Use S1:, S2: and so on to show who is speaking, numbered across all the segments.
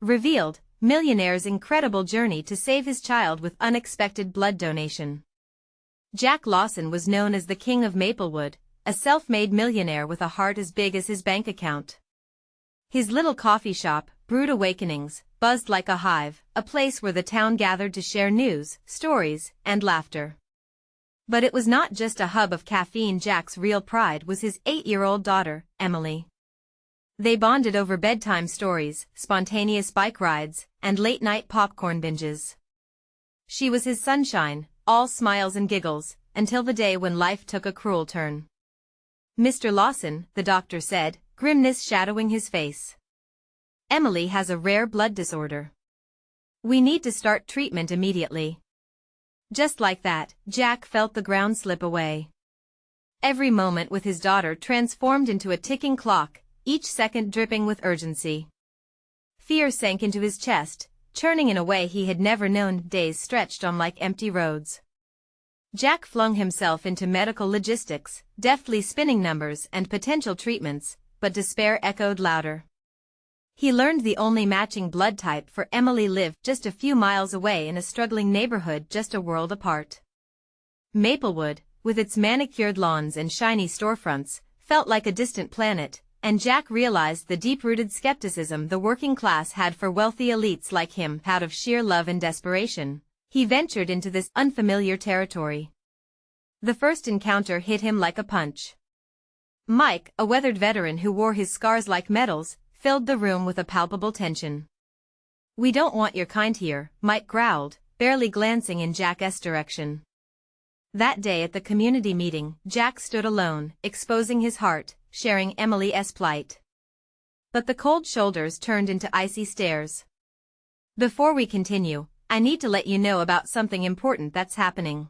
S1: Revealed, Millionaire's incredible journey to save his child with unexpected blood donation. Jack Lawson was known as the King of Maplewood, a self-made millionaire with a heart as big as his bank account. His little coffee shop, Brewed Awakenings, buzzed like a hive, a place where the town gathered to share news, stories, and laughter. But it was not just a hub of caffeine. Jack's real pride was his 8-year-old daughter, Emily. They bonded over bedtime stories, spontaneous bike rides, and late-night popcorn binges. She was his sunshine, all smiles and giggles, until the day when life took a cruel turn. "Mr. Lawson," the doctor said, grimness shadowing his face. "Emily has a rare blood disorder. We need to start treatment immediately." Just like that, Jack felt the ground slip away. Every moment with his daughter transformed into a ticking clock, each second dripping with urgency. Fear sank into his chest, churning in a way he had never known. Days stretched on like empty roads. Jack flung himself into medical logistics, deftly spinning numbers and potential treatments, but despair echoed louder. He learned the only matching blood type for Emily lived just a few miles away in a struggling neighborhood just a world apart. Maplewood, with its manicured lawns and shiny storefronts, felt like a distant planet, and Jack realized the deep-rooted skepticism the working class had for wealthy elites like him. Out of sheer love and desperation, he ventured into this unfamiliar territory. The first encounter hit him like a punch. Mike, a weathered veteran who wore his scars like medals, filled the room with a palpable tension. "We don't want your kind here," Mike growled, barely glancing in Jack's direction. That day at the community meeting, Jack stood alone, exposing his heart, sharing Emily's plight. But the cold shoulders turned into icy stares. "Before we continue, I need to let you know about something important that's happening.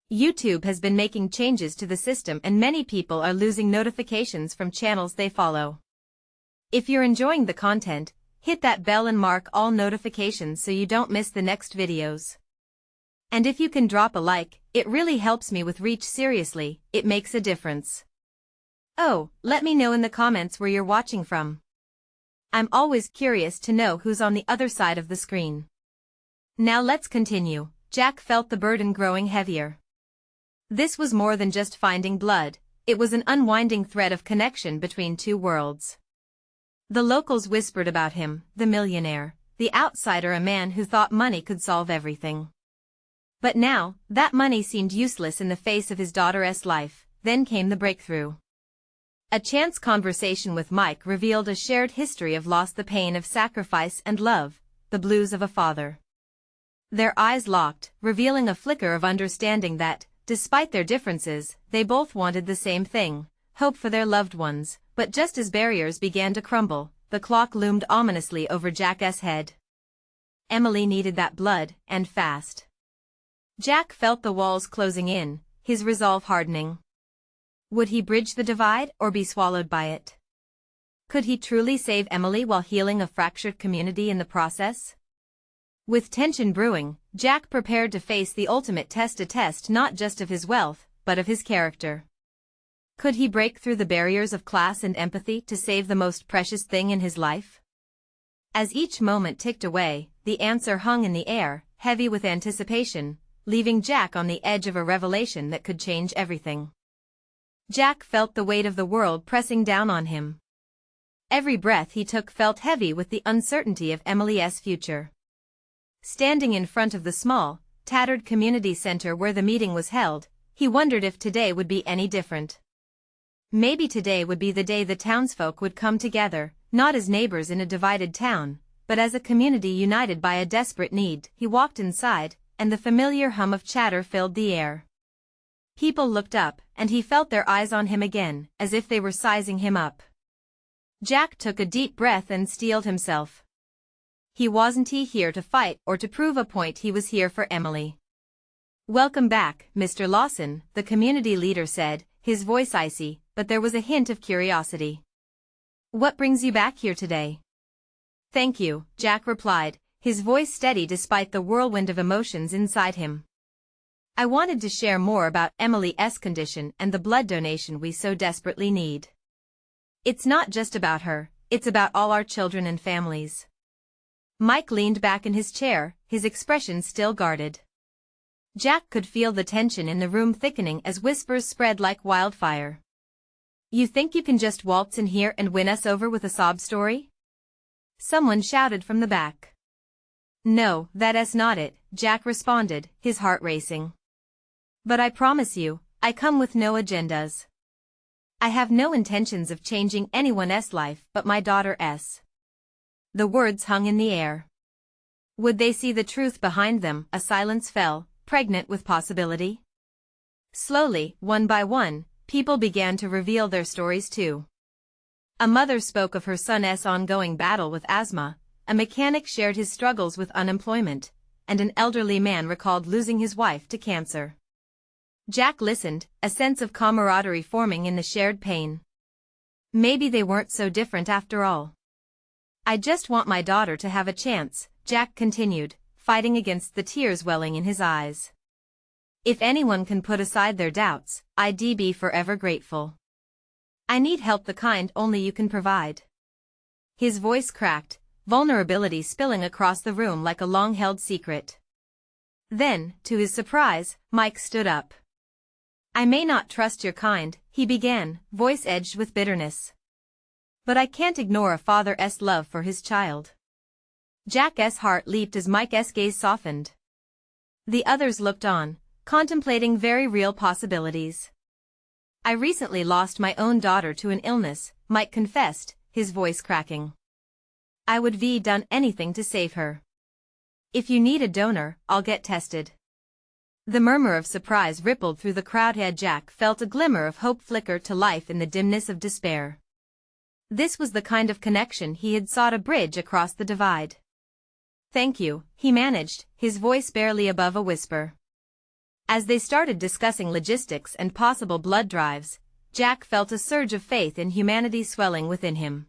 S1: YouTube has been making changes to the system and many people are losing notifications from channels they follow. If you're enjoying the content, hit that bell and mark all notifications so you don't miss the next videos. And if you can drop a like, it really helps me with reach. Seriously, it makes a difference. Oh, let me know in the comments where you're watching from. I'm always curious to know who's on the other side of the screen." Now let's continue. Jack felt the burden growing heavier. This was more than just finding blood, it was an unwinding thread of connection between two worlds. The locals whispered about him, the millionaire, the outsider, a man who thought money could solve everything. But now, that money seemed useless in the face of his daughter's life. Then came the breakthrough. A chance conversation with Mike revealed a shared history of loss, the pain of sacrifice and love, the blues of a father. Their eyes locked, revealing a flicker of understanding that, despite their differences, they both wanted the same thing, hope for their loved ones. But just as barriers began to crumble, the clock loomed ominously over Jack's head. Emily needed that blood, and fast. Jack felt the walls closing in, his resolve hardening. Would he bridge the divide or be swallowed by it? Could he truly save Emily while healing a fractured community in the process? With tension brewing, Jack prepared to face the ultimate test, a test not just of his wealth, but of his character. Could he break through the barriers of class and empathy to save the most precious thing in his life? As each moment ticked away, the answer hung in the air, heavy with anticipation, leaving Jack on the edge of a revelation that could change everything. Jack felt the weight of the world pressing down on him. Every breath he took felt heavy with the uncertainty of Emily's future. Standing in front of the small, tattered community center where the meeting was held, he wondered if today would be any different. Maybe today would be the day the townsfolk would come together, not as neighbors in a divided town, but as a community united by a desperate need. He walked inside, and the familiar hum of chatter filled the air. People looked up, and he felt their eyes on him again, as if they were sizing him up. Jack took a deep breath and steeled himself. He wasn't here to fight or to prove a point, he was here for Emily. "Welcome back, Mr. Lawson," the community leader said, his voice icy, but there was a hint of curiosity. "What brings you back here today?" "Thank you," Jack replied, his voice steady despite the whirlwind of emotions inside him. "I wanted to share more about Emily's condition and the blood donation we so desperately need. It's not just about her, it's about all our children and families. Mike leaned back in his chair, his expression still guarded. Jack could feel the tension in the room thickening as whispers spread like wildfire. "You think you can just waltz in here and win us over with a sob story?" Someone shouted from the back. "No, that's not it," Jack responded, his heart racing. "But I promise you, I come with no agendas. I have no intentions of changing anyone's life but my daughter's." The words hung in the air. Would they see the truth behind them? A silence fell, pregnant with possibility. Slowly, one by one, people began to reveal their stories too. A mother spoke of her son's ongoing battle with asthma, a mechanic shared his struggles with unemployment, and an elderly man recalled losing his wife to cancer. Jack listened, a sense of camaraderie forming in the shared pain. Maybe they weren't so different after all. "I just want my daughter to have a chance," Jack continued, fighting against the tears welling in his eyes. "If anyone can put aside their doubts, I'd be forever grateful. I need help, the kind only you can provide." His voice cracked, vulnerability spilling across the room like a long-held secret. Then, to his surprise, Mike stood up. "I may not trust your kind," he began, voice edged with bitterness. "But I can't ignore a father's love for his child." Jack's heart leaped as Mike's gaze softened. The others looked on, contemplating very real possibilities. "I recently lost my own daughter to an illness," Mike confessed, his voice cracking. "I would have done anything to save her. If you need a donor, I'll get tested." The murmur of surprise rippled through the crowd. Jack felt a glimmer of hope flicker to life in the dimness of despair. This was the kind of connection he had sought, a bridge across the divide. "Thank you," he managed, his voice barely above a whisper. As they started discussing logistics and possible blood drives, Jack felt a surge of faith in humanity swelling within him.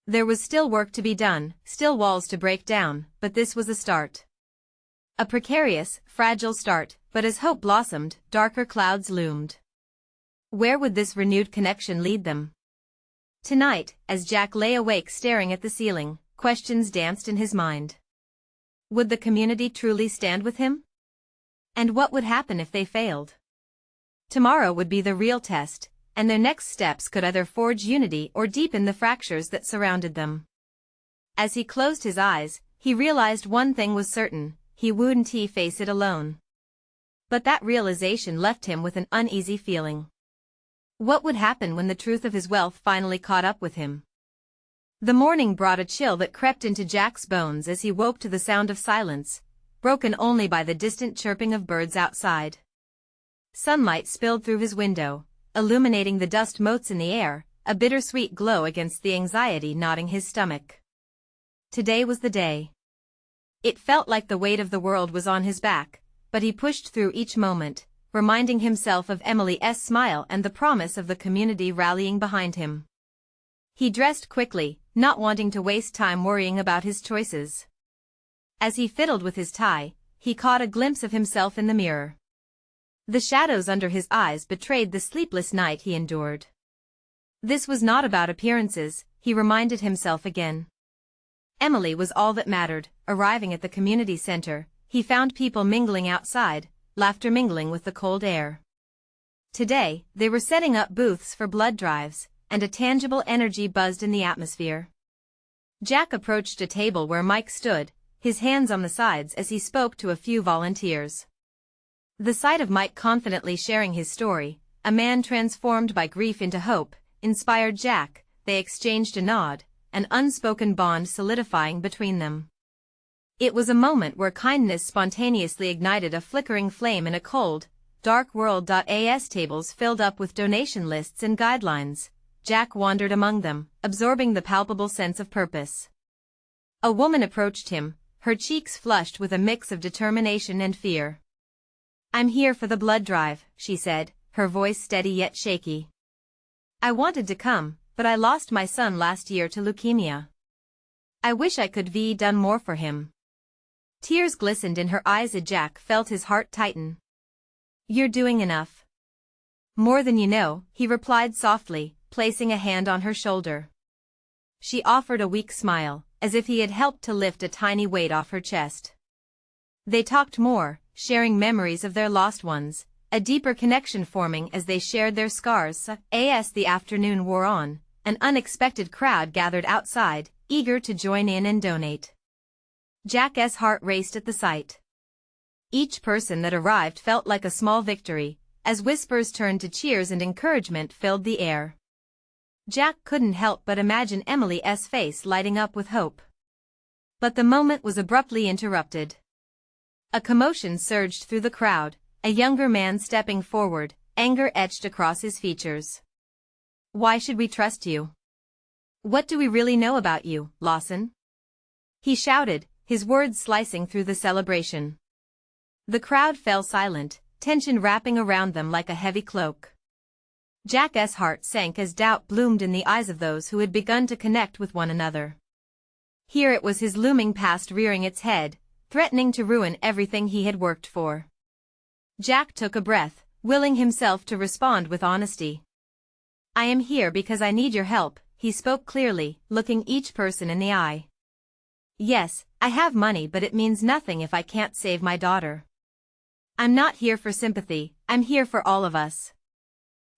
S1: There was still work to be done, still walls to break down, but this was a start. A precarious, fragile start, but as hope blossomed, darker clouds loomed. Where would this renewed connection lead them? Tonight, as Jack lay awake staring at the ceiling, questions danced in his mind. Would the community truly stand with him? And what would happen if they failed? Tomorrow would be the real test, and their next steps could either forge unity or deepen the fractures that surrounded them. As he closed his eyes, he realized one thing was certain: he wouldn't face it alone. But that realization left him with an uneasy feeling. What would happen when the truth of his wealth finally caught up with him? The morning brought a chill that crept into Jack's bones as he woke to the sound of silence, broken only by the distant chirping of birds outside. Sunlight spilled through his window, illuminating the dust motes in the air, a bittersweet glow against the anxiety gnawing his stomach. Today was the day. It felt like the weight of the world was on his back, but he pushed through each moment, reminding himself of Emily's smile and the promise of the community rallying behind him. He dressed quickly, not wanting to waste time worrying about his choices. As he fiddled with his tie, he caught a glimpse of himself in the mirror. The shadows under his eyes betrayed the sleepless night he endured. This was not about appearances, he reminded himself again. Emily was all that mattered. Arriving at the community center, he found people mingling outside, laughter mingling with the cold air. Today, they were setting up booths for blood drives, and a tangible energy buzzed in the atmosphere. Jack approached a table where Mike stood, his hands on the sides as he spoke to a few volunteers. The sight of Mike confidently sharing his story, a man transformed by grief into hope, inspired Jack. They exchanged a nod, an unspoken bond solidifying between them. It was a moment where kindness spontaneously ignited a flickering flame in a cold, dark world. As tables filled up with donation lists and guidelines, Jack wandered among them, absorbing the palpable sense of purpose. A woman approached him, her cheeks flushed with a mix of determination and fear. "I'm here for the blood drive," she said, her voice steady yet shaky. "I wanted to come, but I lost my son last year to leukemia. I wish I could have done more for him." Tears glistened in her eyes as Jack felt his heart tighten. "You're doing enough. More than you know," he replied softly, placing a hand on her shoulder. She offered a weak smile, as if he had helped to lift a tiny weight off her chest. They talked more, sharing memories of their lost ones, a deeper connection forming as they shared their scars. As the afternoon wore on, an unexpected crowd gathered outside, eager to join in and donate. Jack's heart raced at the sight. Each person that arrived felt like a small victory, as whispers turned to cheers and encouragement filled the air. Jack couldn't help but imagine Emily's face lighting up with hope. But the moment was abruptly interrupted. A commotion surged through the crowd, a younger man stepping forward, anger etched across his features. "Why should we trust you? What do we really know about you, Lawson?" he shouted, his words slicing through the celebration. The crowd fell silent, tension wrapping around them like a heavy cloak. Jack's heart sank as doubt bloomed in the eyes of those who had begun to connect with one another. Here it was, his looming past rearing its head, threatening to ruin everything he had worked for. Jack took a breath, willing himself to respond with honesty. "I am here because I need your help," he spoke clearly, looking each person in the eye. "Yes, I have money, but it means nothing if I can't save my daughter. I'm not here for sympathy, I'm here for all of us."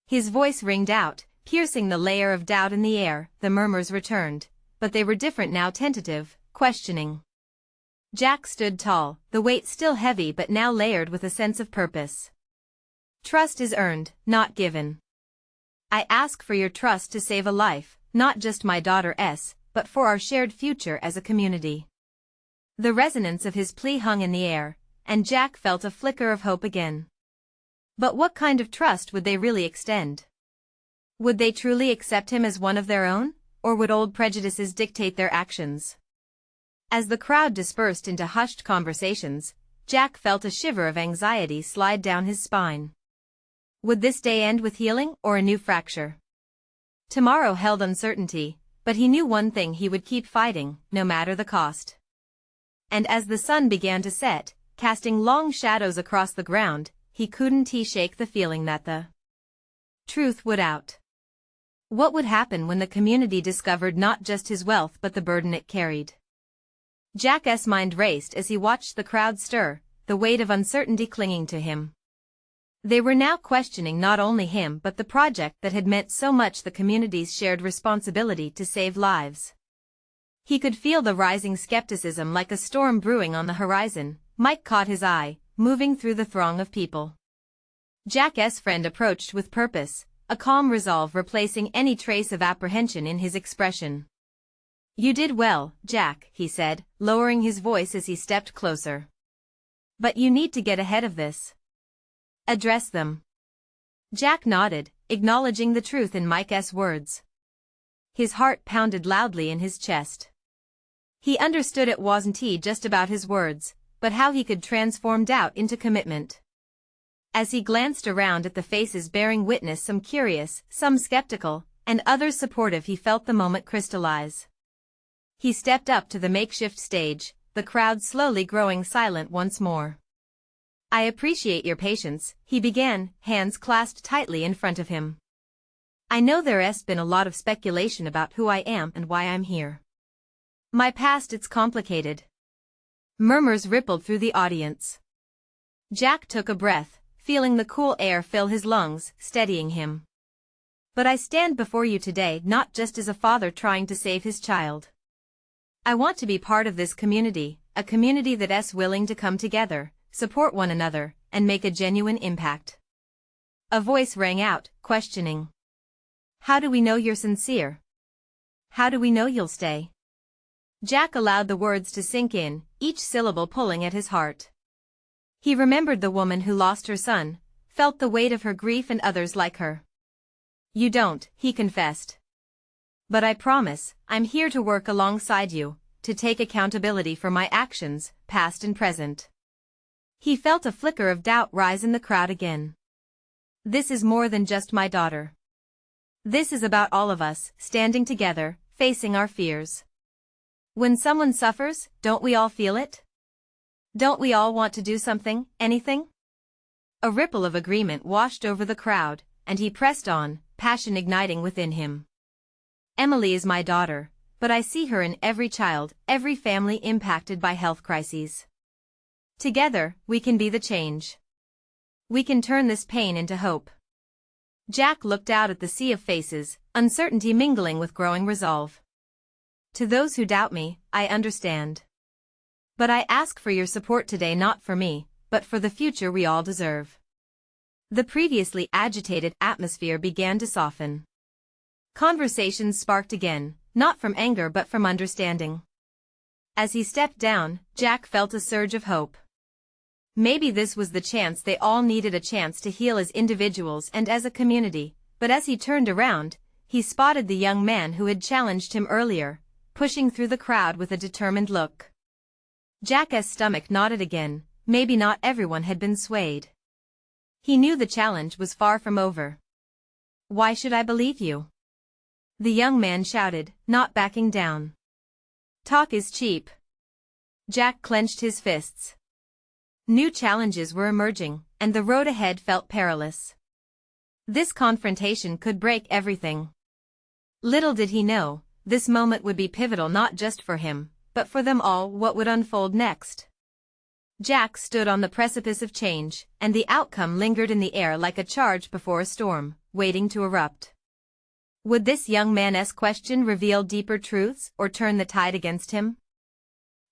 S1: His voice ringed out, piercing the layer of doubt in the air. The murmurs returned, but they were different now, tentative, questioning. Jack stood tall, the weight still heavy but now layered with a sense of purpose. "Trust is earned, not given. I ask for your trust to save a life, not just my daughter's, but for our shared future as a community." The resonance of his plea hung in the air, and Jack felt a flicker of hope again. But what kind of trust would they really extend? Would they truly accept him as one of their own, or would old prejudices dictate their actions? As the crowd dispersed into hushed conversations, Jack felt a shiver of anxiety slide down his spine. Would this day end with healing or a new fracture? Tomorrow held uncertainty, but he knew one thing: he would keep fighting, no matter the cost. And as the sun began to set, casting long shadows across the ground, he couldn't shake the feeling that the truth would out. What would happen when the community discovered not just his wealth but the burden it carried? Jack's mind raced as he watched the crowd stir, the weight of uncertainty clinging to him. They were now questioning not only him but the project that had meant so much, the community's shared responsibility to save lives. He could feel the rising skepticism like a storm brewing on the horizon. Mike caught his eye, moving through the throng of people. Jack's friend approached with purpose, a calm resolve replacing any trace of apprehension in his expression. "You did well, Jack," he said, lowering his voice as he stepped closer. "But you need to get ahead of this. Address them." Jack nodded, acknowledging the truth in Mike's words. His heart pounded loudly in his chest. He understood it wasn't just about his words, but how he could transform doubt into commitment. As he glanced around at the faces bearing witness, some curious, some skeptical, and others supportive, he felt the moment crystallize. He stepped up to the makeshift stage, the crowd slowly growing silent once more. "I appreciate your patience," he began, hands clasped tightly in front of him. "I know there's been a lot of speculation about who I am and why I'm here. My past, it's complicated." Murmurs rippled through the audience. Jack took a breath, feeling the cool air fill his lungs, steadying him. "But I stand before you today not just as a father trying to save his child. I want to be part of this community, a community that's willing to come together, support one another, and make a genuine impact." A voice rang out, questioning. "How do we know you're sincere? How do we know you'll stay?" Jack allowed the words to sink in, each syllable pulling at his heart. He remembered the woman who lost her son, felt the weight of her grief and others like her. "You don't," he confessed. "But I promise, I'm here to work alongside you, to take accountability for my actions, past and present." He felt a flicker of doubt rise in the crowd again. "This is more than just my daughter. This is about all of us, standing together, facing our fears. When someone suffers, don't we all feel it? Don't we all want to do something, anything?" A ripple of agreement washed over the crowd, and he pressed on, passion igniting within him. "Emily is my daughter, but I see her in every child, every family impacted by health crises. Together, we can be the change. We can turn this pain into hope. Jack looked out at the sea of faces, uncertainty mingling with growing resolve. To those who doubt me, I understand. But I ask for your support today, not for me, but for the future we all deserve. The previously agitated atmosphere began to soften. Conversations sparked again, not from anger but from understanding. As he stepped down, Jack felt a surge of hope. Maybe this was the chance they all needed, a chance to heal as individuals and as a community, but as he turned around, he spotted the young man who had challenged him earlier, pushing through the crowd with a determined look. Jack's stomach knotted again. Maybe not everyone had been swayed. He knew the challenge was far from over. Why should I believe you? The young man shouted, not backing down. Talk is cheap. Jack clenched his fists. New challenges were emerging, and the road ahead felt perilous. This confrontation could break everything. Little did he know, this moment would be pivotal, not just for him, but for them all. What would unfold next? Jack stood on the precipice of change, and the outcome lingered in the air like a charge before a storm, waiting to erupt. Would this young man's question reveal deeper truths or turn the tide against him?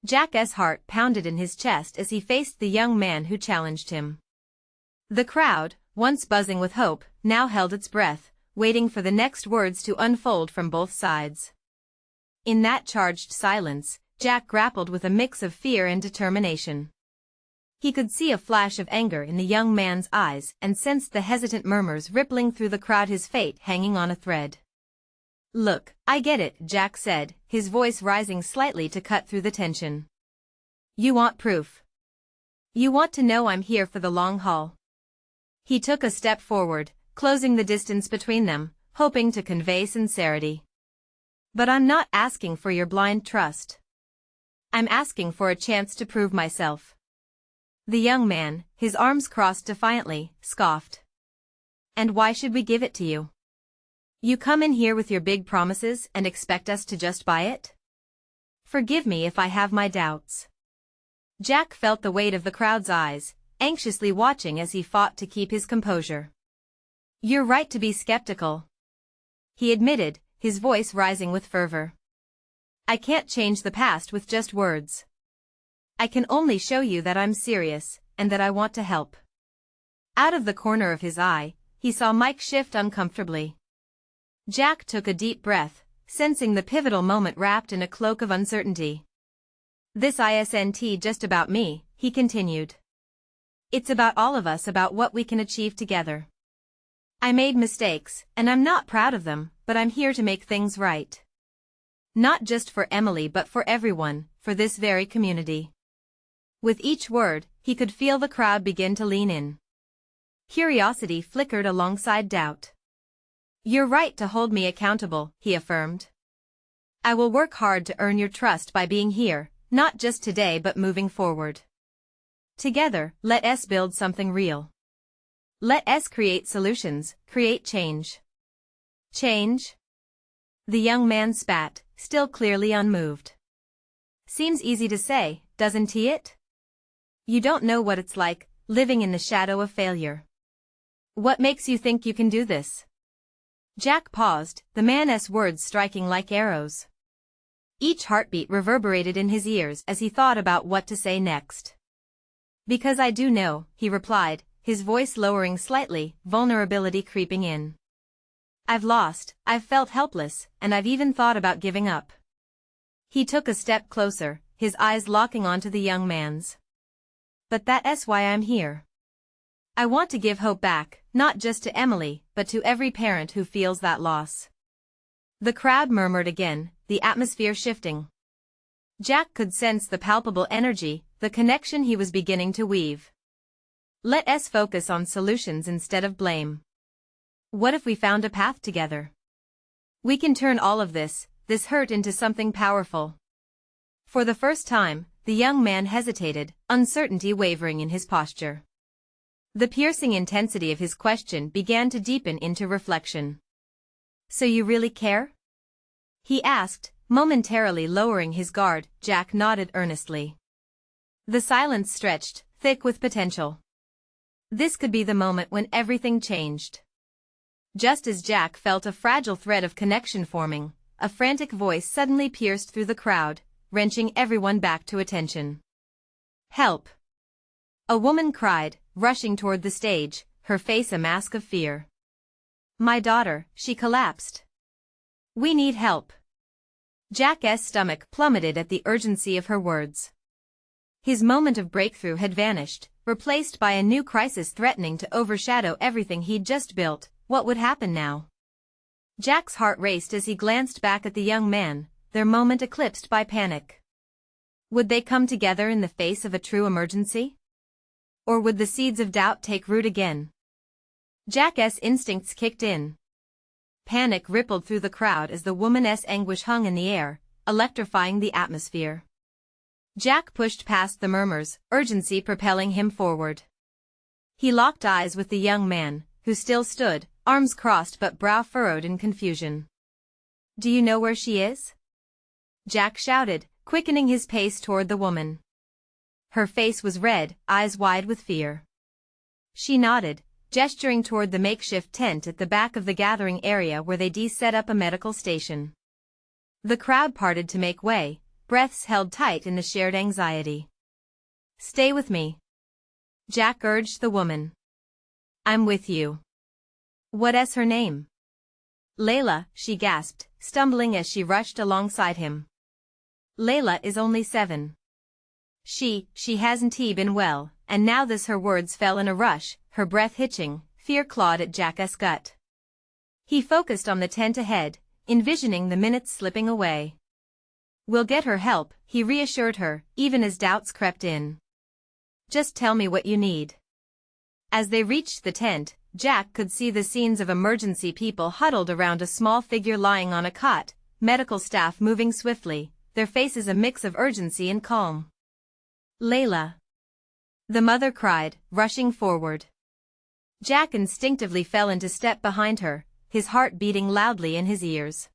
S1: Jack's heart pounded in his chest as he faced the young man who challenged him. The crowd, once buzzing with hope, now held its breath, waiting for the next words to unfold from both sides. In that charged silence, Jack grappled with a mix of fear and determination. He could see a flash of anger in the young man's eyes and sensed the hesitant murmurs rippling through the crowd, his fate hanging on a thread. Look, I get it, Jack said, his voice rising slightly to cut through the tension. You want proof. You want to know I'm here for the long haul. He took a step forward, closing the distance between them, hoping to convey sincerity. But I'm not asking for your blind trust. I'm asking for a chance to prove myself. The young man, his arms crossed defiantly, scoffed. And why should we give it to you? You come in here with your big promises and expect us to just buy it? Forgive me if I have my doubts. Jack felt the weight of the crowd's eyes, anxiously watching as he fought to keep his composure. You're right to be skeptical, he admitted, his voice rising with fervor. I can't change the past with just words. I can only show you that I'm serious, and that I want to help. Out of the corner of his eye, he saw Mike shift uncomfortably. Jack took a deep breath, sensing the pivotal moment wrapped in a cloak of uncertainty. This isn't just about me, he continued. It's about all of us, about what we can achieve together. I made mistakes, and I'm not proud of them, but I'm here to make things right. Not just for Emily but for everyone, for this very community. With each word, he could feel the crowd begin to lean in. Curiosity flickered alongside doubt. You're right to hold me accountable, he affirmed. I will work hard to earn your trust by being here, not just today but moving forward. Together, let us build something real. Let us create solutions, create change. Change? The young man spat, still clearly unmoved. Seems easy to say, doesn't it? You don't know what it's like, living in the shadow of failure. What makes you think you can do this? Jack paused, the man's words striking like arrows. Each heartbeat reverberated in his ears as he thought about what to say next. Because I do know, he replied, his voice lowering slightly, vulnerability creeping in. I've lost, I've felt helpless, and I've even thought about giving up. He took a step closer, his eyes locking onto the young man's. But that's why I'm here. I want to give hope back, not just to Emily, but to every parent who feels that loss. The crowd murmured again, the atmosphere shifting. Jack could sense the palpable energy, the connection he was beginning to weave. Let us focus on solutions instead of blame. What if we found a path together? We can turn all of this hurt into something powerful. For the first time, the young man hesitated, uncertainty wavering in his posture. The piercing intensity of his question began to deepen into reflection. So you really care? He asked, Momentarily lowering his guard, Jack nodded earnestly. The silence stretched, thick with potential. This could be the moment when everything changed. Just as Jack felt a fragile thread of connection forming, a frantic voice suddenly pierced through the crowd, wrenching everyone back to attention. "Help!" A woman cried, rushing toward the stage, her face a mask of fear. "My daughter," she collapsed. "We need help." Jack's stomach plummeted at the urgency of her words. His moment of breakthrough had vanished, replaced by a new crisis threatening to overshadow everything he'd just built. What would happen now? Jack's heart raced as he glanced back at the young man, their moment eclipsed by panic. Would they come together in the face of a true emergency? Or would the seeds of doubt take root again? Jack's instincts kicked in. Panic rippled through the crowd as the woman's anguish hung in the air, electrifying the atmosphere. Jack pushed past the murmurs, urgency propelling him forward. He locked eyes with the young man, who still stood, arms crossed but brow furrowed in confusion. "Do you know where she is?" Jack shouted, quickening his pace toward the woman. Her face was red, eyes wide with fear. She nodded, gesturing toward the makeshift tent at the back of the gathering area where they'd set up a medical station. The crowd parted to make way, breaths held tight in the shared anxiety. "Stay with me," Jack urged the woman. "I'm with you." "What's her name?" "Layla," she gasped, stumbling as she rushed alongside him. "Layla is only 7. She hasn't been well," and now her words fell in a rush, her breath hitching, fear clawed at Jack's gut. He focused on the tent ahead, envisioning the minutes slipping away. "We'll get her help," he reassured her, even as doubts crept in. "Just tell me what you need." As they reached the tent, Jack could see the scenes of emergency people huddled around a small figure lying on a cot, medical staff moving swiftly, their faces a mix of urgency and calm. "Layla!" the mother cried, rushing forward. Jack instinctively fell into step behind her, his heart beating loudly in his ears.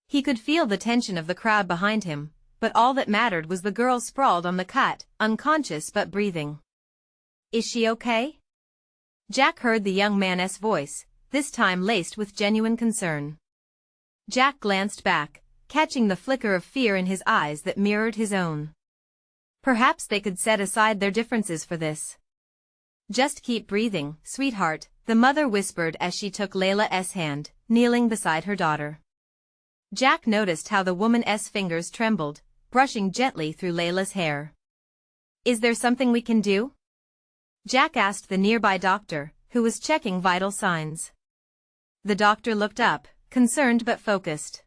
S1: He could feel the tension of the crowd behind him, but all that mattered was the girl sprawled on the cot, unconscious but breathing. "Is she okay?" Jack heard the young man's voice, this time laced with genuine concern. Jack glanced back, catching the flicker of fear in his eyes that mirrored his own. Perhaps they could set aside their differences for this. "Just keep breathing, sweetheart," the mother whispered as she took Layla's hand, kneeling beside her daughter. Jack noticed how the woman's fingers trembled, brushing gently through Layla's hair. "Is there something we can do?" Jack asked the nearby doctor, who was checking vital signs. The doctor looked up, concerned but focused.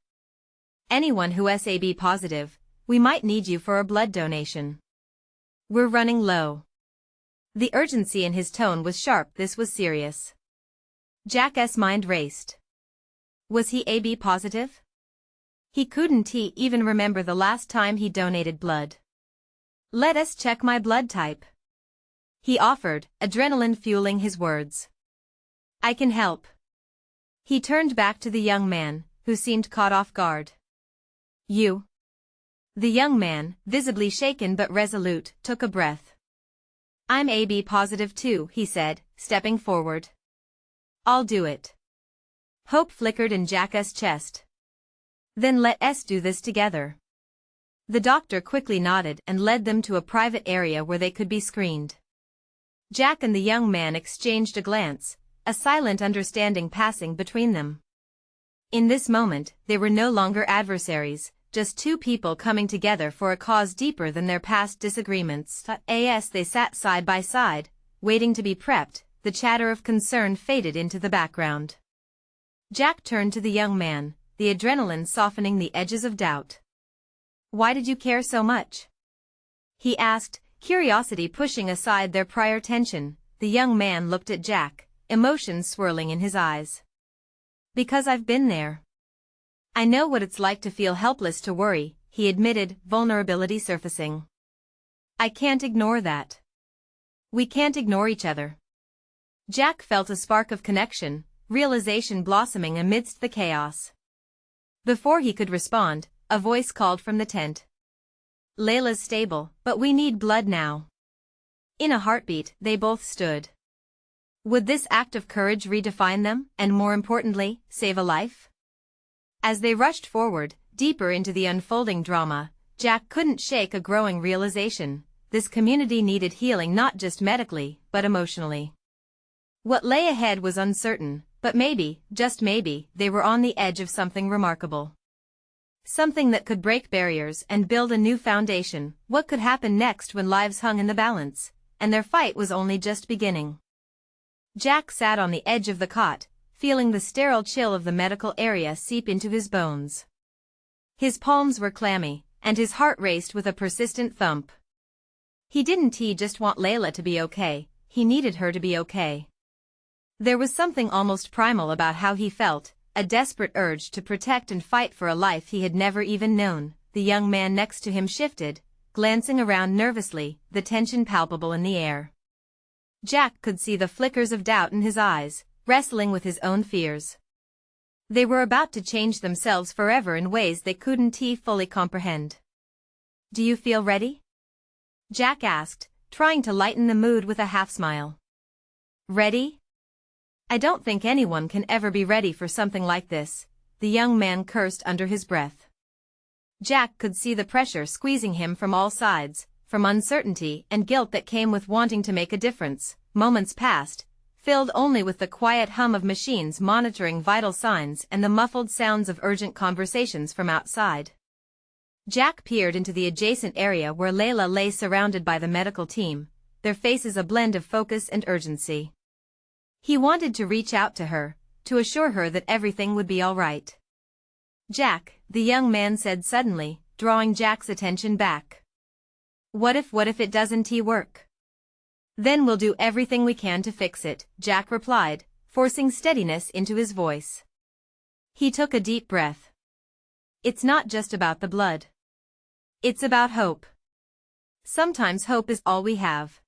S1: "Anyone who's AB positive, we might need you for a blood donation. We're running low." The urgency in his tone was sharp. This was serious. Jack's mind raced. Was he AB positive? He couldn't even remember the last time he donated blood. "Let us check my blood type," he offered, adrenaline fueling his words. "I can help." He turned back to the young man, who seemed caught off guard. "You?" The young man, visibly shaken but resolute, took a breath. "I'm AB positive too," he said, stepping forward. "I'll do it." Hope flickered in Jack's chest. "Then let's do this together." The doctor quickly nodded and led them to a private area where they could be screened. Jack and the young man exchanged a glance, a silent understanding passing between them. In this moment, they were no longer adversaries, just two people coming together for a cause deeper than their past disagreements. As they sat side by side, waiting to be prepped, the chatter of concern faded into the background. Jack turned to the young man, the adrenaline softening the edges of doubt. "Why did you care so much?" he asked, curiosity pushing aside their prior tension. The young man looked at Jack, emotions swirling in his eyes. "Because I've been there. I know what it's like to feel helpless, to worry," he admitted, vulnerability surfacing. "I can't ignore that. We can't ignore each other." Jack felt a spark of connection, realization blossoming amidst the chaos. Before he could respond, a voice called from the tent. Layla's stable, but we need blood now. In a heartbeat, they both stood. Would this act of courage redefine them, and more importantly, save a life? As they rushed forward, deeper into the unfolding drama, Jack couldn't shake a growing realization: this community needed healing not just medically, but emotionally. What lay ahead was uncertain, but maybe, just maybe, they were on the edge of something remarkable. Something that could break barriers and build a new foundation. What could happen next when lives hung in the balance, and their fight was only just beginning? Jack sat on the edge of the cot, feeling the sterile chill of the medical area seep into his bones. His palms were clammy, and his heart raced with a persistent thump. He didn't just want Layla to be okay, he needed her to be okay. There was something almost primal about how he felt, a desperate urge to protect and fight for a life he had never even known. The young man next to him shifted, glancing around nervously, the tension palpable in the air. Jack could see the flickers of doubt in his eyes, wrestling with his own fears. They were about to change themselves forever in ways they couldn't fully comprehend. "Do you feel ready?" Jack asked, trying to lighten the mood with a half-smile. "Ready? I don't think anyone can ever be ready for something like this," the young man cursed under his breath. Jack could see the pressure squeezing him from all sides, from uncertainty and guilt that came with wanting to make a difference. Moments passed, filled only with the quiet hum of machines monitoring vital signs and the muffled sounds of urgent conversations from outside. Jack peered into the adjacent area where Layla lay surrounded by the medical team, their faces a blend of focus and urgency. He wanted to reach out to her, to assure her that everything would be all right. "Jack," the young man said suddenly, drawing Jack's attention back. What if it doesn't work?" "Then we'll do everything we can to fix it," Jack replied, forcing steadiness into his voice. He took a deep breath. "It's not just about the blood. It's about hope. Sometimes hope is all we have."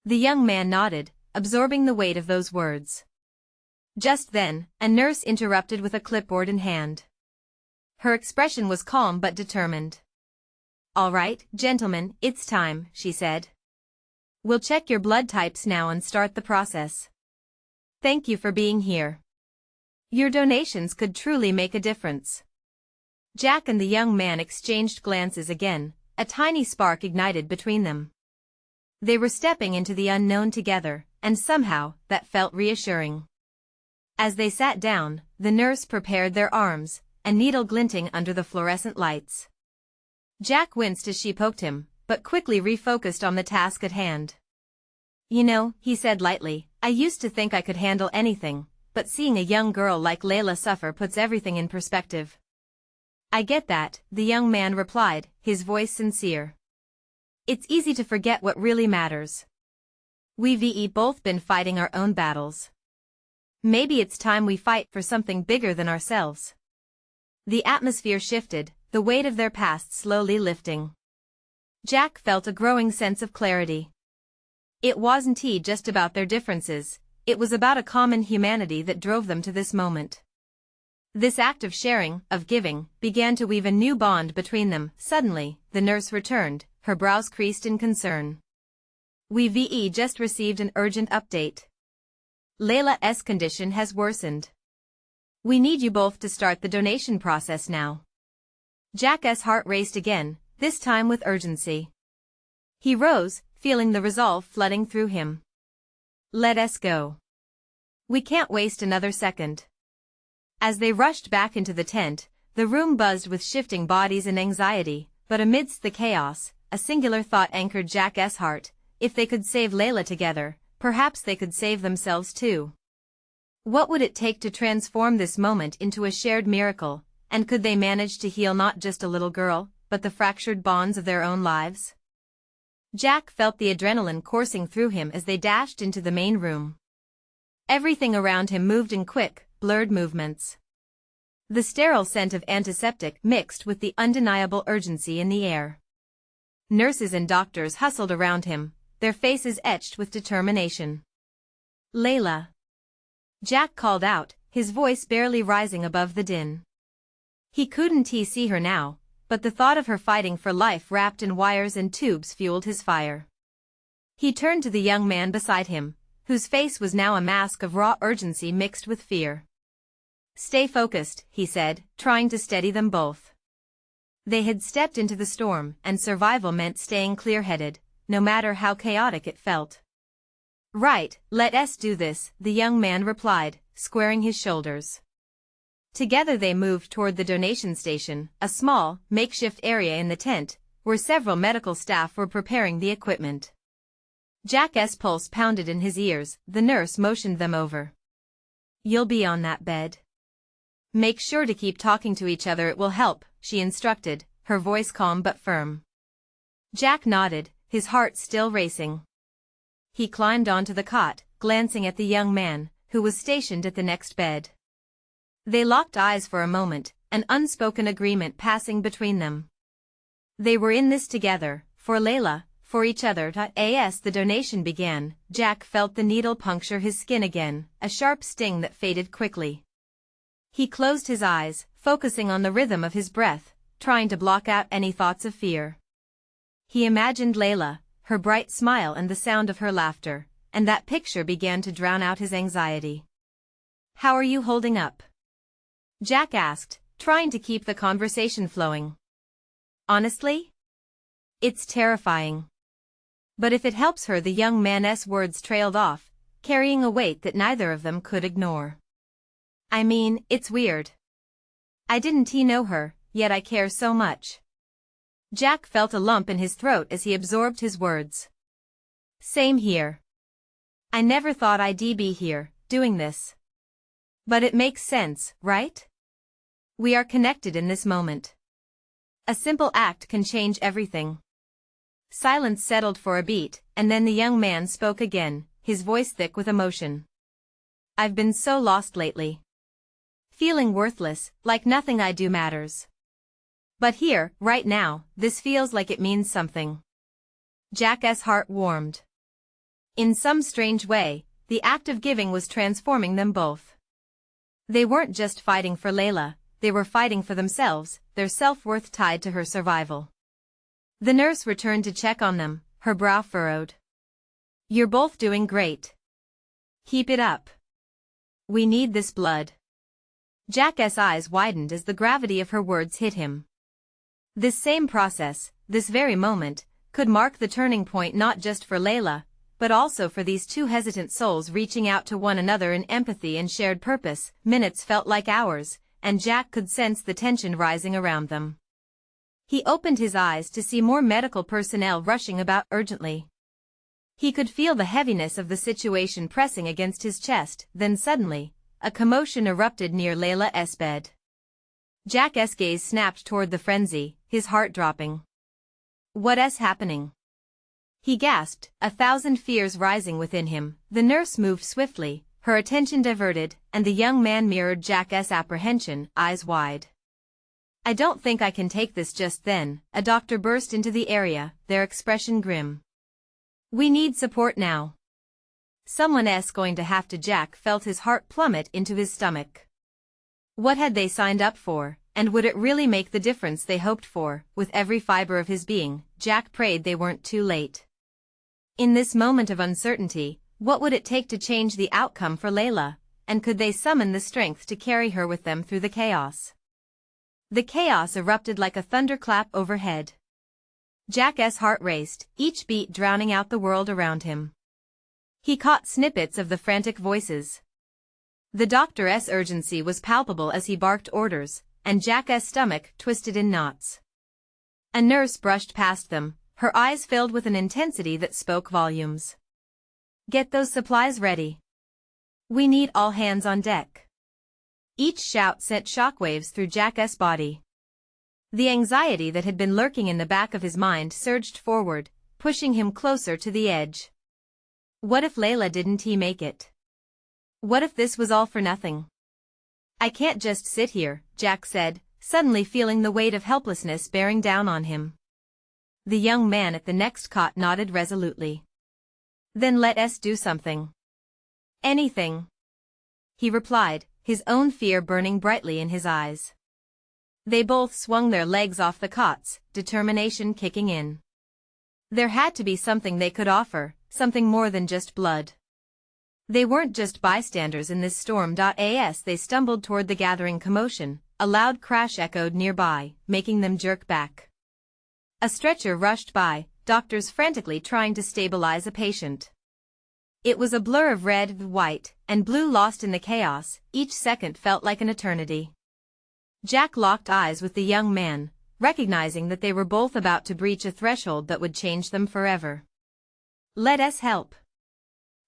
S1: The young man nodded, absorbing the weight of those words. Just then, a nurse interrupted with a clipboard in hand. Her expression was calm but determined. "All right, gentlemen, it's time," she said. "We'll check your blood types now and start the process. Thank you for being here. Your donations could truly make a difference." Jack and the young man exchanged glances again, a tiny spark ignited between them. They were stepping into the unknown together, and somehow, that felt reassuring. As they sat down, the nurse prepared their arms, a needle glinting under the fluorescent lights. Jack winced as she poked him, but quickly refocused on the task at hand. "You know," he said lightly, "I used to think I could handle anything, but seeing a young girl like Layla suffer puts everything in perspective." "I get that," the young man replied, his voice sincere. "It's easy to forget what really matters. We've both been fighting our own battles. Maybe it's time we fight for something bigger than ourselves." The atmosphere shifted, the weight of their past slowly lifting. Jack felt a growing sense of clarity. It wasn't just about their differences, it was about a common humanity that drove them to this moment. This act of sharing, of giving, began to weave a new bond between them. Suddenly, the nurse returned, her brows creased in concern. "We've just received an urgent update. Layla's condition has worsened. We need you both to start the donation process now." Jack's heart raced again, this time with urgency. He rose, feeling the resolve flooding through him. "Let us go. We can't waste another second." As they rushed back into the tent, the room buzzed with shifting bodies and anxiety, but amidst the chaos, a singular thought anchored Jack's heart: if they could save Layla together, perhaps they could save themselves too. What would it take to transform this moment into a shared miracle, and could they manage to heal not just a little girl, but the fractured bonds of their own lives? Jack felt the adrenaline coursing through him as they dashed into the main room. Everything around him moved in quick, blurred movements. The sterile scent of antiseptic mixed with the undeniable urgency in the air. Nurses and doctors hustled around him, their faces etched with determination. "Layla!" Jack called out, his voice barely rising above the din. He couldn't see her now, but the thought of her fighting for life wrapped in wires and tubes fueled his fire. He turned to the young man beside him, whose face was now a mask of raw urgency mixed with fear. "Stay focused," he said, trying to steady them both. They had stepped into the storm, and survival meant staying clear-headed, no matter how chaotic it felt. "Right, let us do this," the young man replied, squaring his shoulders. Together they moved toward the donation station, a small, makeshift area in the tent, where several medical staff were preparing the equipment. Jack's pulse pounded in his ears. The nurse motioned them over. "You'll be on that bed. Make sure to keep talking to each other, it will help," she instructed, her voice calm but firm. Jack nodded, his heart still racing. He climbed onto the cot, glancing at the young man, who was stationed at the next bed. They locked eyes for a moment, an unspoken agreement passing between them. They were in this together, for Layla, for each other. As the donation began, Jack felt the needle puncture his skin again, a sharp sting that faded quickly. He closed his eyes, focusing on the rhythm of his breath, trying to block out any thoughts of fear. He imagined Layla, her bright smile and the sound of her laughter, and that picture began to drown out his anxiety. "How are you holding up?" Jack asked, trying to keep the conversation flowing. "Honestly? It's terrifying. But if it helps her," the young man's words trailed off, carrying a weight that neither of them could ignore. "I mean, it's weird. I didn't know her, yet I care so much." Jack felt a lump in his throat as he absorbed his words. "Same here. I never thought I'd be here, doing this. But it makes sense, right? We are connected in this moment. A simple act can change everything." Silence settled for a beat, and then the young man spoke again, his voice thick with emotion. "I've been so lost lately. Feeling worthless, like nothing I do matters. But here, right now, this feels like it means something." Jack's heart warmed. In some strange way, the act of giving was transforming them both. They weren't just fighting for Layla, they were fighting for themselves, their self-worth tied to her survival. The nurse returned to check on them, her brow furrowed. "You're both doing great. Keep it up. We need this blood." Jack's eyes widened as the gravity of her words hit him. This same process, this very moment, could mark the turning point not just for Layla, but also for these two hesitant souls reaching out to one another in empathy and shared purpose. Minutes felt like hours, and Jack could sense the tension rising around them. He opened his eyes to see more medical personnel rushing about urgently. He could feel the heaviness of the situation pressing against his chest, then suddenly, a commotion erupted near Layla's bed. Jack's gaze snapped toward the frenzy, his heart dropping. "What's happening?" he gasped, a thousand fears rising within him. The nurse moved swiftly, her attention diverted, and the young man mirrored Jack's apprehension, eyes wide. "I don't think I can take this." Just then, a doctor burst into the area, their expression grim. "We need support now. Someone's going to have to." Jack felt his heart plummet into his stomach. What had they signed up for, and would it really make the difference they hoped for? With every fiber of his being, Jack prayed they weren't too late. In this moment of uncertainty, what would it take to change the outcome for Layla, and could they summon the strength to carry her with them through the chaos? The chaos erupted like a thunderclap overhead. Jack's heart raced, each beat drowning out the world around him. He caught snippets of the frantic voices. The doctor's urgency was palpable as he barked orders, and Jack's stomach twisted in knots. A nurse brushed past them, her eyes filled with an intensity that spoke volumes. "Get those supplies ready. We need all hands on deck." Each shout sent shockwaves through Jack's body. The anxiety that had been lurking in the back of his mind surged forward, pushing him closer to the edge. What if Layla didn't make it? What if this was all for nothing? "I can't just sit here," Jack said, suddenly feeling the weight of helplessness bearing down on him. The young man at the next cot nodded resolutely. "Then let us do something." "Anything," he replied, his own fear burning brightly in his eyes. They both swung their legs off the cots, determination kicking in. There had to be something they could offer, something more than just blood. They weren't just bystanders in this storm. As they stumbled toward the gathering commotion, a loud crash echoed nearby, making them jerk back. A stretcher rushed by, doctors frantically trying to stabilize a patient. It was a blur of red, white, and blue lost in the chaos. Each second felt like an eternity. Jack locked eyes with the young man, recognizing that they were both about to breach a threshold that would change them forever. "Let us help!"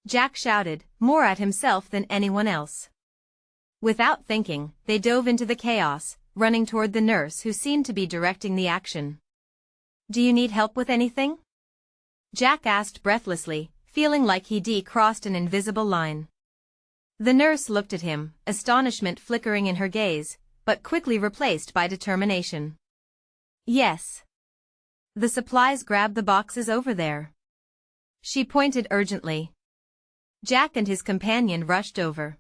S1: Jack shouted, more at himself than anyone else. Without thinking, they dove into the chaos, running toward the nurse who seemed to be directing the action. "Do you need help with anything?" Jack asked breathlessly, feeling like he'd crossed an invisible line. The nurse looked at him, astonishment flickering in her gaze, but quickly replaced by determination. "Yes. The supplies, grab the boxes over there." She pointed urgently. Jack and his companion rushed over.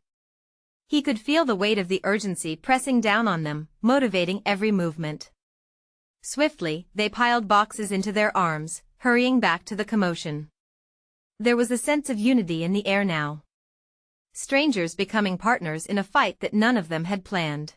S1: He could feel the weight of the urgency pressing down on them, motivating every movement. Swiftly, they piled boxes into their arms, hurrying back to the commotion. There was a sense of unity in the air now. Strangers becoming partners in a fight that none of them had planned.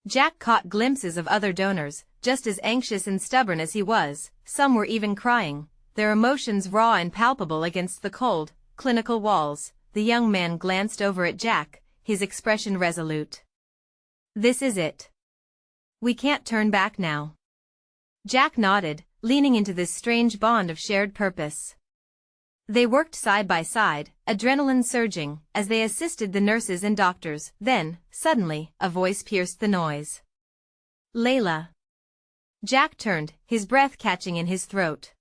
S1: Jack caught glimpses of other donors, just as anxious and stubborn as he was. Some were even crying, their emotions raw and palpable against the cold, clinical walls. The young man glanced over at Jack, his expression resolute. "This is it. We can't turn back now." Jack nodded, leaning into this strange bond of shared purpose. They worked side by side, adrenaline surging, as they assisted the nurses and doctors. Then, suddenly, a voice pierced the noise. "Layla." Jack turned, his breath catching in his throat.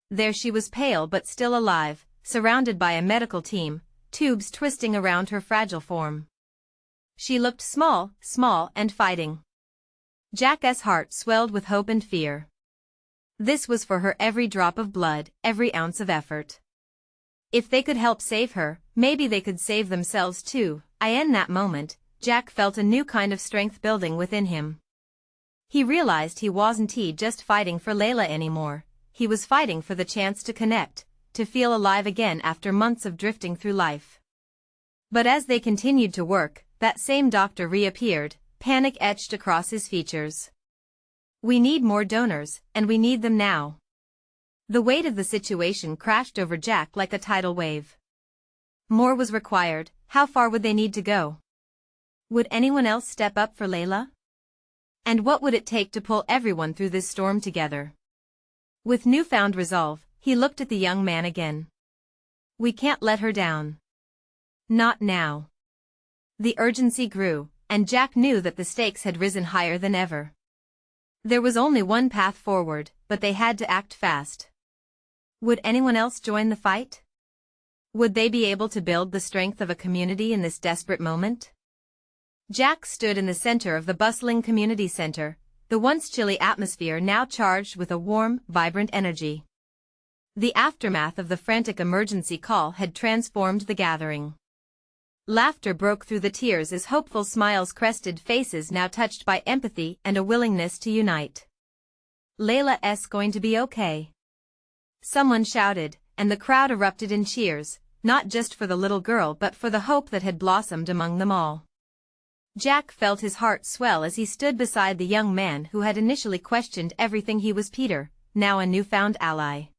S1: There she was, pale but still alive, surrounded by a medical team, tubes twisting around her fragile form. She looked small and fighting. Jack's heart swelled with hope and fear. This was for her, every drop of blood, every ounce of effort. If they could help save her, maybe they could save themselves too. In that moment, Jack felt a new kind of strength building within him. He realized he wasn't just fighting for Layla anymore. He was fighting for the chance to connect, to feel alive again after months of drifting through life. But as they continued to work, that same doctor reappeared, panic etched across his features. "We need more donors, and we need them now." The weight of the situation crashed over Jack like a tidal wave. More was required. How far would they need to go? Would anyone else step up for Layla? And what would it take to pull everyone through this storm together? With newfound resolve, he looked at the young man again. "We can't let her down. Not now." The urgency grew, and Jack knew that the stakes had risen higher than ever. There was only one path forward, but they had to act fast. Would anyone else join the fight? Would they be able to build the strength of a community in this desperate moment? Jack stood in the center of the bustling community center, the once chilly atmosphere now charged with a warm, vibrant energy. The aftermath of the frantic emergency call had transformed the gathering. Laughter broke through the tears as hopeful smiles crested faces now touched by empathy and a willingness to unite. "Layla's going to be okay," someone shouted, and the crowd erupted in cheers, not just for the little girl but for the hope that had blossomed among them all. Jack felt his heart swell as he stood beside the young man who had initially questioned everything. He was Peter, now a newfound ally.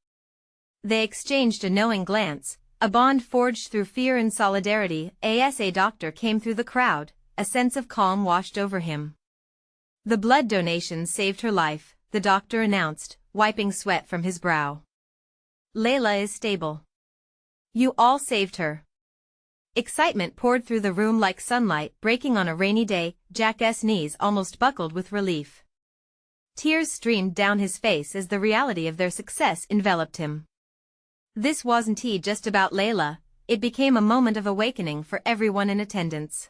S1: They exchanged a knowing glance, a bond forged through fear and solidarity. As a doctor came through the crowd, a sense of calm washed over him. "The blood donation saved her life," the doctor announced, wiping sweat from his brow. "Layla is stable. You all saved her." Excitement poured through the room like sunlight breaking on a rainy day. Jack's knees almost buckled with relief. Tears streamed down his face as the reality of their success enveloped him. This wasn't just about Layla, it became a moment of awakening for everyone in attendance.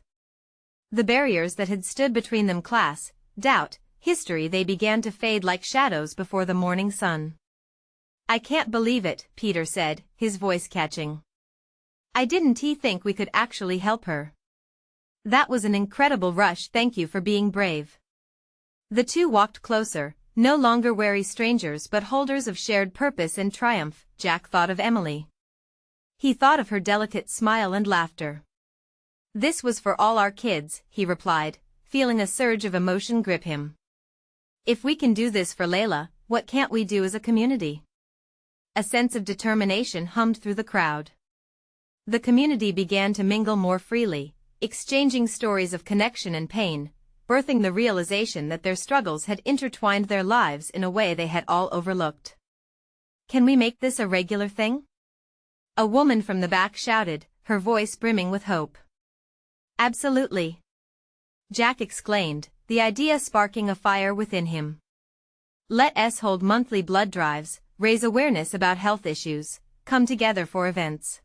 S1: The barriers that had stood between them, class, doubt, history, they began to fade like shadows before the morning sun. "I can't believe it," Peter said, his voice catching. "I didn't think we could actually help her. That was an incredible rush. Thank you for being brave." The two walked closer, no longer wary strangers but holders of shared purpose and triumph. Jack thought of Emily. He thought of her delicate smile and laughter. "This was for all our kids," he replied, feeling a surge of emotion grip him. "If we can do this for Layla, what can't we do as a community?" A sense of determination hummed through the crowd. The community began to mingle more freely, exchanging stories of connection and pain, birthing the realization that their struggles had intertwined their lives in a way they had all overlooked. "Can we make this a regular thing?" A woman from the back shouted, her voice brimming with hope. "Absolutely," Jack exclaimed, the idea sparking a fire within him. "Let us hold monthly blood drives, raise awareness about health issues, come together for events.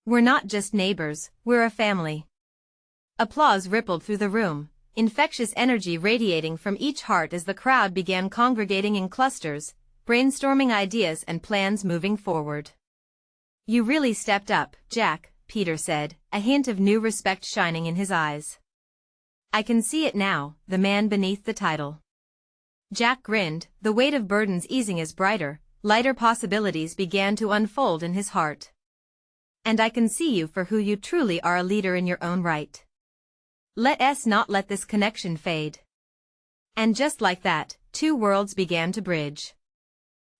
S1: We're not just neighbors, we're a family." Applause rippled through the room, infectious energy radiating from each heart as the crowd began congregating in clusters, brainstorming ideas and plans moving forward. "You really stepped up, Jack," Peter said, a hint of new respect shining in his eyes. "I can see it now," the man beneath the title. Jack grinned, the weight of burdens easing as brighter, lighter possibilities began to unfold in his heart. "And I can see you for who you truly are, a leader in your own right. Let us not let this connection fade." And just like that, two worlds began to bridge.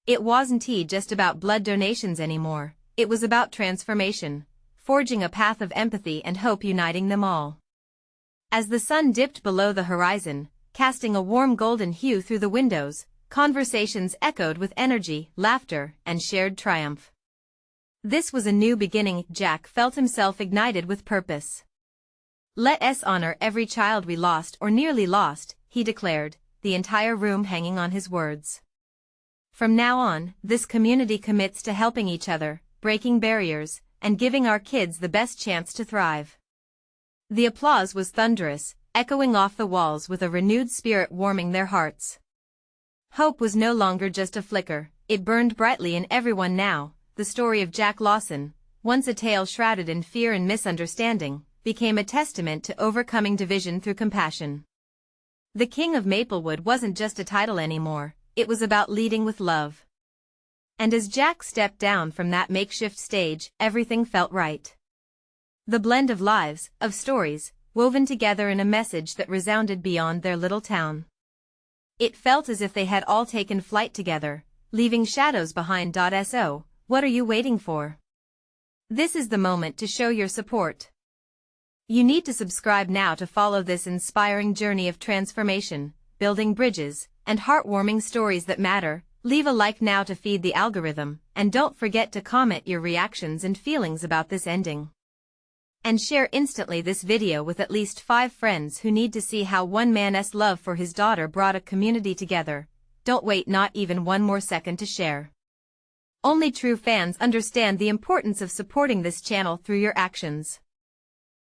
S1: It wasn't just about blood donations anymore, it was about transformation, forging a path of empathy and hope uniting them all. As the sun dipped below the horizon, casting a warm golden hue through the windows, conversations echoed with energy, laughter, and shared triumph. This was a new beginning. Jack felt himself ignited with purpose. "Let us honor every child we lost or nearly lost," he declared, the entire room hanging on his words. "From now on, this community commits to helping each other, breaking barriers, and giving our kids the best chance to thrive." The applause was thunderous, echoing off the walls with a renewed spirit warming their hearts. Hope was no longer just a flicker, it burned brightly in everyone now. The story of Jack Lawson, once a tale shrouded in fear and misunderstanding, became a testament to overcoming division through compassion. The King of Maplewood wasn't just a title anymore, it was about leading with love. And as Jack stepped down from that makeshift stage, everything felt right. The blend of lives, of stories, woven together in a message that resounded beyond their little town. It felt as if they had all taken flight together, leaving shadows behind. So, what are you waiting for? This is the moment to show your support. You need to subscribe now to follow this inspiring journey of transformation, building bridges, and heartwarming stories that matter. Leave a like now to feed the algorithm, and don't forget to comment your reactions and feelings about this ending. And share instantly this video with at least 5 friends who need to see how one man's love for his daughter brought a community together. Don't wait not even one more second to share. Only true fans understand the importance of supporting this channel through your actions.